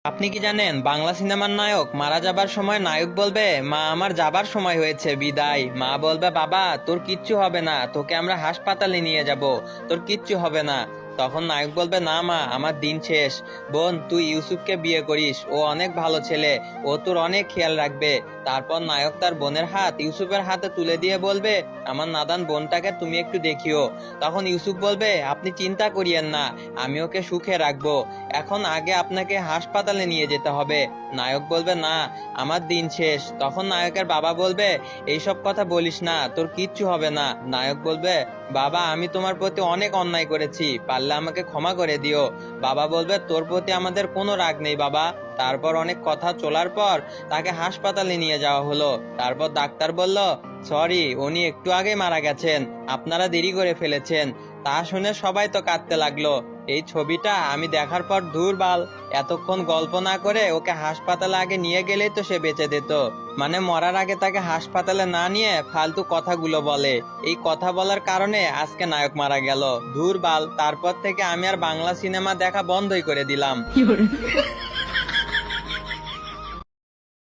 আপনি কি জানেন বাংলা সিনেমার নায়ক মারা যাবার সময় নায়ক বলবে, মা আমার যাবার সময় হয়েছে, বিদায়। মা বলবে, বাবা তোর কিচ্ছু হবে না, তোকে আমরা হাসপাতালে নিয়ে যাব, তোর কিচ্ছু হবে না। তখন নায়ক বলবে, না মা, আমার দিন শেষ। বোন, তুই ইউসুফকে বিয়ে করিস, ও অনেক ভালো ছেলে, ও তোর অনেক খেয়াল রাখবে। তারপর নায়ক তার বোনের হাত ইউসুফের হাতে তুলে দিয়ে বলবে, আমার নাদান বোনটাকে তুমি একটু দেখিও। তখন ইউসুফ বলবে, আপনি চিন্তা করিয়েন না, আমি ওকে সুখে রাখবো। এখন আগে আপনাকে হাসপাতালে নিয়ে যেতে হবে। নায়ক বলবে, না, আমার দিন শেষ। তখন নায়কের বাবা বলবে, এইসব কথা বলিস না, তোর কিচ্ছু হবে না। নায়ক বলবে, বাবা আমি তোমার প্রতি অনেক অন্যায় করেছি, পারলে আমাকে ক্ষমা করে দিও। বাবা বলবে, তোর প্রতি আমাদের কোনো রাগ নেই বাবা। তারপর অনেক কথা চলার পর তাকে হাসপাতালে নিয়ে যাওয়া হলো। তারপর ডাক্তার বলল, সরি, উনি একটু আগে মারা গেছেন, আপনারা দেরি করে ফেলেছেন। তা শুনে সবাই তো কাঁদতে লাগলো। এই ছবিটা আমি দেখার পর, ধুর বাল, এতক্ষণ গল্প না করে ওকে হাসপাতালে আগে নিয়ে গেলেই তো সে বেঁচে যেত। মানে মরার আগে তাকে হাসপাতালে না নিয়ে ফালতু কথাগুলো বলে। এই কথা বলার কারণে আজকে নায়ক মারা গেল। ধুর বাল, তারপর থেকে আমি আর বাংলা সিনেমা দেখা বন্ধই করে দিলাম।